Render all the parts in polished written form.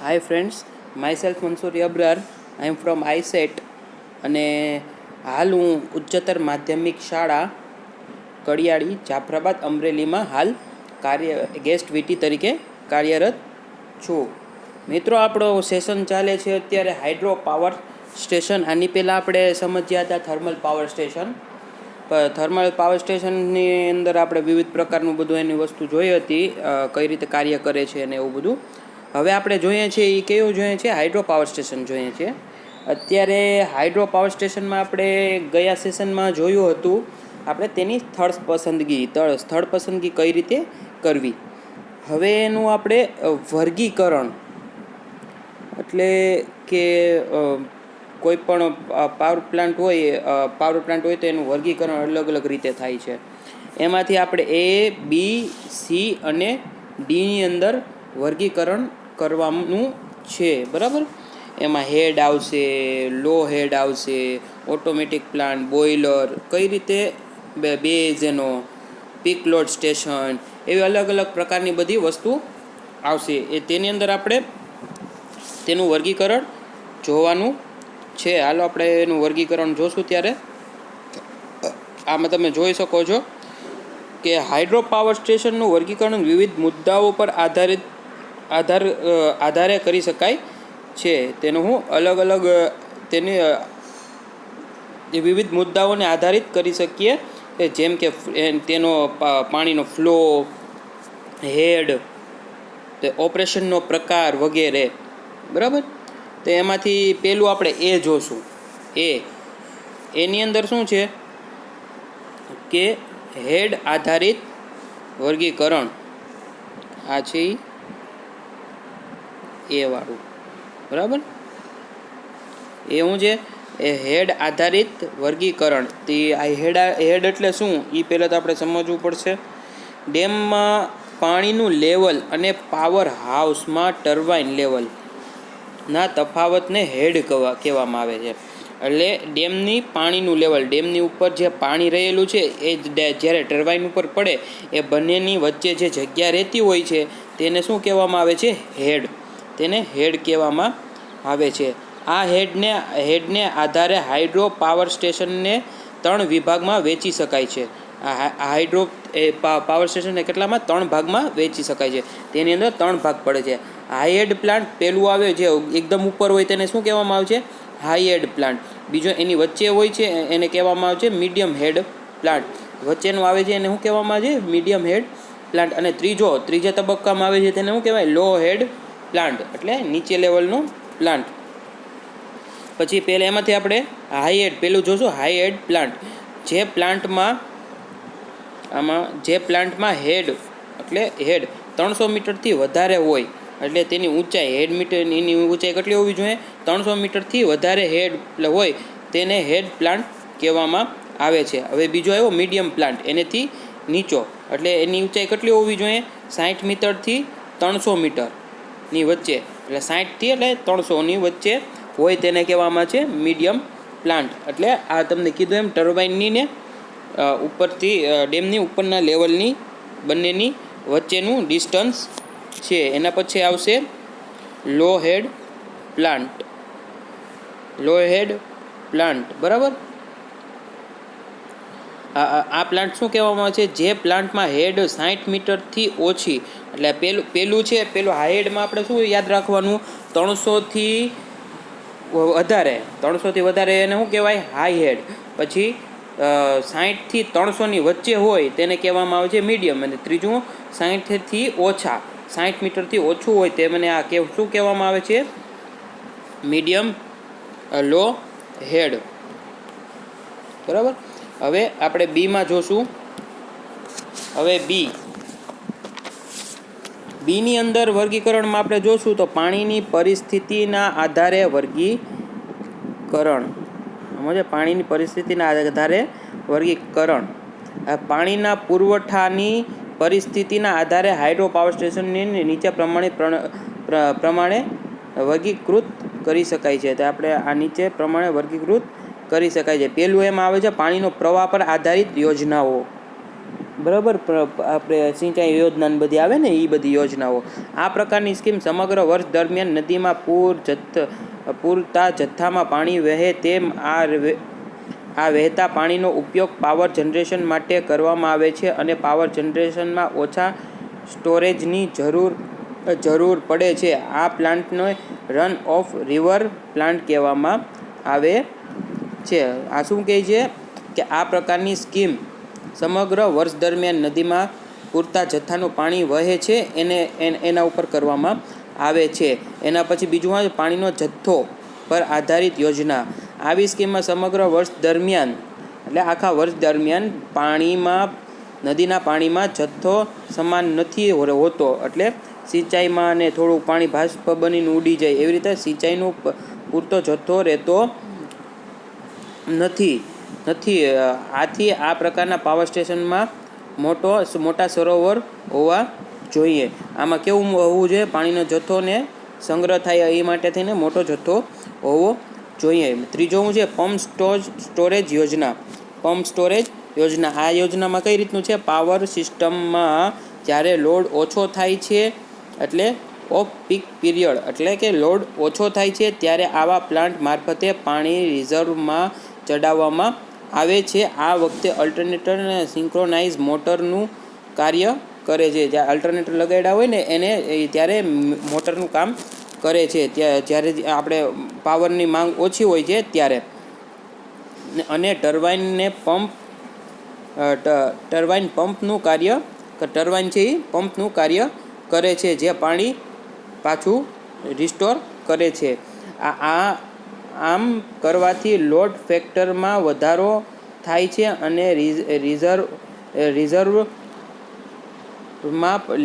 Hi friends, myself Mansoori Abrar. I am from ISET અને હાલ હું ઉચ્ચતર માધ્યમિક શાળા કડિયાળી જાફરાબાદ અમરેલીમાં હાલ ગેસ્ટ વીટી તરીકે કાર્યરત છું. મિત્રો, આપણો સેશન ચાલે છે અત્યારે હાઇડ્રો પાવર સ્ટેશન. આની પહેલાં આપણે સમજ્યા હતા thermal power station. Thermal power સ્ટેશનની અંદર આપણે વિવિધ પ્રકારનું બધું એની વસ્તુ જોઈ હતી, કઈ રીતે કાર્ય કરે છે અને એવું બધું. હવે આપણે જોઈએ છીએ એ કેવું જોઈએ છે, હાઇડ્રો પાવર સ્ટેશન જોઈએ છે. અત્યારે હાઇડ્રો પાવર સ્ટેશનમાં આપણે ગયા સેશનમાં જોયું હતું આપણે તેની સ્થળ પસંદગી કઈ રીતે કરવી. હવે એનું આપણે વર્ગીકરણ, એટલે કે કોઈ પણ પાવર પ્લાન્ટ હોય તો એનું વર્ગીકરણ અલગ અલગ રીતે થાય છે. એમાંથી આપણે A, B, C અને Dની અંદર વર્ગીકરણ કરવાનું છે, બરાબર. એમાં હેડ આવશે, લો હેડ આવશે, ઓટોમેટિક પ્લાન્ટ, બોઇલર, કઈ રીતે બેઝ, એનો પીક લોડ સ્ટેશન, એવી અલગ અલગ પ્રકારની બધી વસ્તુ આવશે. તેની અંદર આપણે તેનું વર્ગીકરણ જોવાનું છે. હાલો આપણે એનું વર્ગીકરણ જોશું. ત્યારે આમાં તમે જોઈ શકો છો કે હાઇડ્રો પાવર સ્ટેશનનું વર્ગીકરણ વિવિધ મુદ્દાઓ પર આધારે કરી શકાય છે. તેનું અલગ અલગ વિવિધ મુદ્દાઓને આધારિત કરી શકીએ, જેમ કે તેનો પાણીનો ફ્લો, હેડ, ઓપરેશનનો પ્રકાર વગેરે, બરાબર. તો એમાંથી પહેલું આપણે એ જોશું. એની અંદર શું છે કે હેડ આધારિત વર્ગીકરણ. આ છે એ વાળું, બરાબર. એ શું છે? એ હેડ આધારિત વર્ગીકરણ. તે આ હેડ એટલે શું એ પહેલાં તો આપણે સમજવું પડશે. ડેમમાં પાણીનું લેવલ અને પાવર હાઉસમાં ટર્બાઇન લેવલના તફાવતને હેડ કહેવામાં આવે છે. એટલે ડેમની પાણીનું લેવલ, ડેમની ઉપર જે પાણી રહેલું છે એ જ્યારે ટર્બાઇન ઉપર પડે એ બંનેની વચ્ચે જે જગ્યા રહેતી હોય છે તેને શું કહેવામાં આવે છે? હેડ. તેને હેડ કહેવામાં આવે છે. આ હેડને આધારે હાઇડ્રો પાવર સ્ટેશનને 3 વિભાગમાં વહેંચી શકાય છે. આ હાઇડ્રો પાવર સ્ટેશનને કેટલામાં? 3 ભાગમાં વહેંચી શકાય છે. તેની અંદર 3 ભાગ પડે છે. હાઈ હેડ પ્લાન્ટ પહેલું આવે, જે એકદમ ઉપર હોય તેને શું કહેવામાં આવે છે? હાઈ હેડ પ્લાન્ટ. બીજો એની વચ્ચે હોય છે એને કહેવામાં આવે છે મીડિયમ હેડ પ્લાન્ટ. વચ્ચેનું આવે છે એને શું કહેવામાં આવે છે? મીડિયમ હેડ પ્લાન્ટ. અને ત્રીજા તબક્કામાં આવે છે તેને શું કહેવાય? લો હેડ પ્લાન્ટ, એટલે નીચે લેવલનો પ્લાન્ટ. પછી પહેલાં એમાંથી આપણે હાઈ હેડ પહેલું જોશું. હાઈ હેડ પ્લાન્ટ, જે પ્લાન્ટમાં હેડ 300 મીટરથી વધારે હોય, એટલે તેની ઊંચાઈ એની ઊંચાઈ કેટલી હોવી જોઈએ? 300 મીટરથી વધારે હેડ હોય તેને હેડ પ્લાન્ટ કહેવામાં આવે છે. હવે બીજો આવ્યો મીડિયમ પ્લાન્ટ, એનેથી નીચો, એટલે એની ઊંચાઈ કેટલી હોવી જોઈએ? 60 મીટરથી 300 મીટરની વચ્ચે, એટલે 60થી એટલે 300ની વચ્ચે હોય તેને કહેવામાં છે મીડિયમ પ્લાન્ટ. એટલે આ તમને કીધું એમ ટર્બાઇનની ને ઉપરથી ડેમની ઉપરના લેવલની બંનેની વચ્ચેનું ડિસ્ટન્સ છે. એના પછી આવશે લો હેડ પ્લાન્ટ, બરાબર. આ પ્લાન્ટ શું કહેવામાં આવે છે? જે પ્લાન્ટમાં હેડ 60 મીટરથી ઓછી, એટલે પેલું હાઈ હેડમાં આપણે શું યાદ રાખવાનું? 300થી વધારે એને શું કહેવાય? હાઈ હેડ. પછી 60થી 300ની વચ્ચે હોય તેને કહેવામાં આવે છે મીડિયમ. અને ત્રીજું 60થી ઓછા, 60 મીટરથી ઓછું હોય તે શું કહેવામાં આવે છે? મીડિયમ લો હેડ, બરાબર. હવે આપણે બીમાં જોશું. હવે બીની અંદર વર્ગીકરણમાં આપણે જોશું તો પાણીની પરિસ્થિતિના આધારે વર્ગીકરણ. પાણીની પરિસ્થિતિના આધારે વર્ગીકરણ. પાણીના પુરવઠાની પરિસ્થિતિના આધારે હાઇડ્રો પાવર સ્ટેશનને નીચે પ્રમાણે વર્ગીકૃત કરી શકાય છે. તો આપણે આ નીચે પ્રમાણે વર્ગીકૃત કરી શકાય છે. પહેલું એમાં આવે છે પાણીનો પ્રવાહ પર આધારિત યોજનાઓ, બરાબર, આપણે સિંચાઈ યોજના ને બધી આવે ને એ બધી યોજનાઓ. આ પ્રકારની સ્કીમ સમગ્ર વર્ષ દરમિયાન નદીમાં પૂરતા જથ્થામાં પાણી વહે તેમ આ વહેતા પાણીનો ઉપયોગ પાવર જનરેશન માટે કરવામાં આવે છે અને પાવર જનરેશનમાં ઓછા સ્ટોરેજની જરૂર પડે છે. આ પ્લાન્ટને રન ઓફ રિવર પ્લાન્ટ કહેવામાં આવે છે. આ શું કહે છે કે આ પ્રકારની સ્કીમ સમગ્ર વર્ષ દરમિયાન નદીમાં પૂરતા જથ્થાનું પાણી વહે છે એના ઉપર કરવામાં આવે છે. એના પછી બીજું આવે પાણીનો જથ્થો પર આધારિત યોજના. આવી સ્કીમમાં સમગ્ર વર્ષ દરમિયાન એટલે આખા વર્ષ દરમિયાન નદીના પાણીમાં જથ્થો સમાન નથી હોતો. એટલે સિંચાઈમાં ને થોડું પાણી બાષ્પ બનીને ઉડી જાય એવી રીતે સિંચાઈનો પૂરતો જથ્થો રહેતો નથી. આથી આ પ્રકારના પાવર સ્ટેશનમાં મોટા સરોવર હોવા જોઈએ. આમાં કેવું હોવું જોઈએ? પાણીનો જથ્થો ને સંગ્રહ થાય એ માટે થઈને મોટો જથ્થો હોવો જોઈએ. ત્રીજું છે પમ્પ સ્ટોરેજ યોજના. પમ્પ સ્ટોરેજ યોજના. આ યોજનામાં કઈ રીતનું છે? પાવર સિસ્ટમમાં જ્યારે લોડ ઓછો થાય છે એટલે ઓફ પીક પીરિયડ એટલે કે લોડ ઓછો થાય છે ત્યારે આવા પ્લાન્ટ મારફતે પાણી રિઝર્વમાં ચડાવવામાં આવે છે. આ વખતે અલ્ટરનેટર અને સિંક્રોનાઇઝ મોટરનું કાર્ય કરે છે. જ્યાં અલ્ટરનેટર લગાડ્યા હોય ને એને ત્યારે મોટરનું કામ કરે છે. જ્યારે આપણે પાવરની માંગ ઓછી હોય છે ત્યારે. અને ટર્બાઇન છે એ પંપનું કાર્ય કરે છે જે પાણી પાછું રિસ્ટોર કરે છે. આમ કરવાથી લોડ ફેક્ટરમાં વધારો થાય છે અને રિઝર્વમાં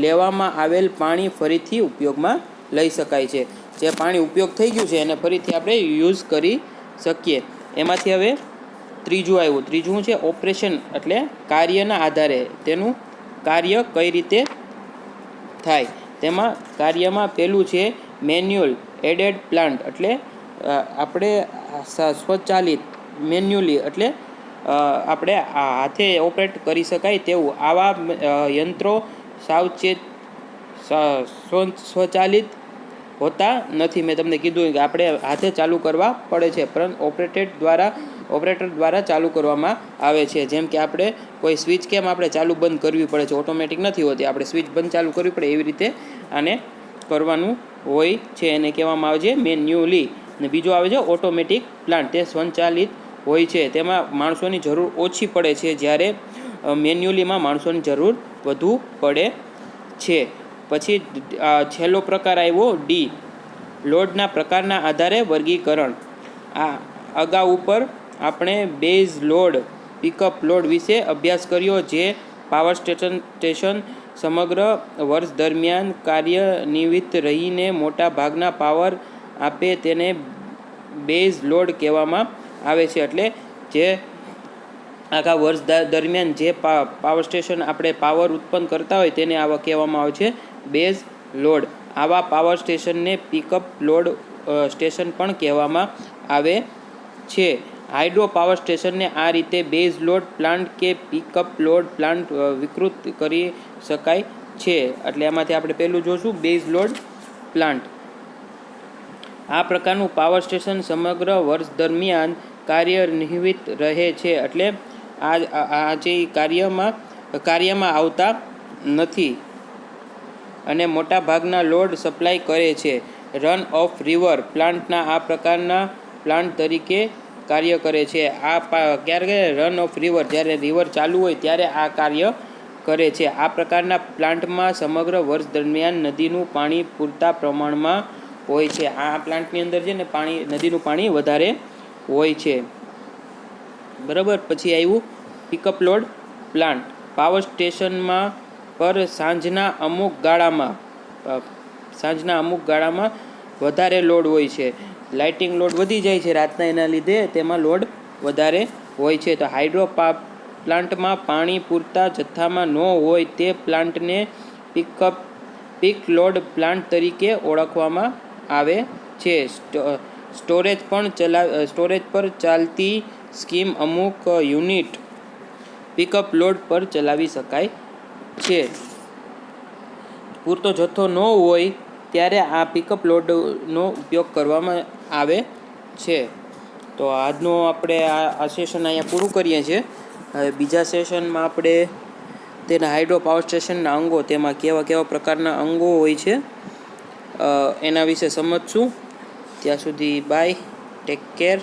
લેવામાં આવેલ પાણી ફરીથી ઉપયોગમાં લઈ શકાય છે. જે પાણી ઉપયોગ થઈ ગયું છે એને ફરીથી આપણે યુઝ કરી શકીએ. એમાંથી હવે ત્રીજું છે ઓપરેશન એટલે કાર્યના આધારે તેનું કાર્ય કઈ રીતે થાય. તેમાં કાર્યમાં પહેલું છે મેન્યુઅલ એડેડ પ્લાન્ટ એટલે આપણે સ્વચાલિત મેન્યુઅલી એટલે આપણે હાથે ઓપરેટ કરી શકાય તેવું આવા યંત્રો સ્વચાલિત હોતા નથી. મેં તમને કીધું કે આપણે હાથે ચાલુ કરવા પડે છે પરંતુ ઓપરેટર દ્વારા ચાલુ કરવામાં આવે છે. જેમ કે આપણે કોઈ સ્વિચ કેમ આપણે ચાલુ બંધ કરવી પડે છે, ઓટોમેટિક નથી હોતી, આપણે સ્વિચ બંધ ચાલુ કરવી પડે એવી રીતે આને કરવાનું હોય છે. એને કહેવામાં આવે છે મેન્યુઅલી. અને બીજું આવે છે ઓટોમેટિક પ્લાન્ટ. તે સ્વચાલિત હોય છે. તેમાં માણસોની જરૂર ઓછી પડે છે જ્યારે મેન્યુઅલીમાં માણસોની જરૂર વધુ પડે છે. પછી છેલ્લો પ્રકાર આવ્યો ડી લોડના પ્રકારના આધારે વર્ગીકરણ. અગાઉ ઉપર આપણે બેઝ લોડ, પિકઅપ લોડ વિશે અભ્યાસ કર્યો. જે પાવર સ્ટેશન સમગ્ર વર્ષ દરમિયાન કાર્યાન્વિત રહીને મોટા ભાગના પાવર આપે તેને બેઝ લોડ કહેવામાં આવે છે. એટલે જે આખા વર્ષ દરમિયાન જે પાવર સ્ટેશન આપણે પાવર ઉત્પન્ન કરતા હોય તેને આવા કહેવામાં આવે છે બેઝ લોડ. આવા પાવર સ્ટેશનને પિકઅપ લોડ સ્ટેશન પણ કહેવામાં આવે છે. હાઇડ્રો પાવર સ્ટેશનને આ રીતે બેઝ લોડ પ્લાન્ટ કે પિકઅપ લોડ પ્લાન્ટ વિકૃત કરી શકાય છે. એટલે એમાંથી આપણે પહેલું જોશું બેઝ લોડ પ્લાન્ટ. આ પ્રકારનું પાવર સ્ટેશન સમગ્ર વર્ષ દરમિયાન કાર્યાન્વિત રહે છે. એટલે આ જે કાર્યમાં આવતા નથી અને મોટા ભાગના લોડ સપ્લાય કરે છે. રન ઓફ રિવર પ્લાન્ટના આ પ્રકારના પ્લાન્ટ તરીકે કાર્ય કરે છે. ક્યારે રન ઓફ રિવર જ્યારે રિવર ચાલુ હોય ત્યારે આ કાર્ય કરે છે. આ પ્રકારના પ્લાન્ટમાં સમગ્ર વર્ષ દરમિયાન નદીનું પાણી પૂરતા પ્રમાણમાં હોય છે. આ પ્લાન્ટની અંદર છે ને નદીનું પાણી વધારે હોય છે. બરાબર. પછી આવ્યું પિકઅપ લોડ પ્લાન્ટ. પાવર સ્ટેશનમાં પર સાંજના અમુક ગાળામાં વધારે લોડ હોય છે. લાઇટિંગ લોડ વધી જાય છે રાતના, એના લીધે તેમાં લોડ વધારે હોય છે. તો હાઇડ્રો પ્લાન્ટમાં પાણી પૂરતા જથ્થામાં ન હોય તે પ્લાન્ટને પીક લોડ પ્લાન્ટ તરીકે ઓળખવામાં આવે છે. સ્ટોરેજ પર ચાલતી સ્કીમ અમુક યુનિટ પિકઅપ લોડ પર ચલાવી શકાય છે. પૂરતો જથ્થો ન હોય ત્યારે આ પિકઅપ લોડનો ઉપયોગ કરવામાં આવે છે. તો આજનો આપણે આ સેશન અહીંયા પૂરું કરીએ છીએ. હવે બીજા સેશનમાં આપણે તેના હાઇડ્રો પાવર સ્ટેશનના અંગો, તેમાં કેવા કેવા પ્રકારના અંગો હોય છે એના વિશે સમજશું. ત્યાં સુધી બાય, ટેક કેર.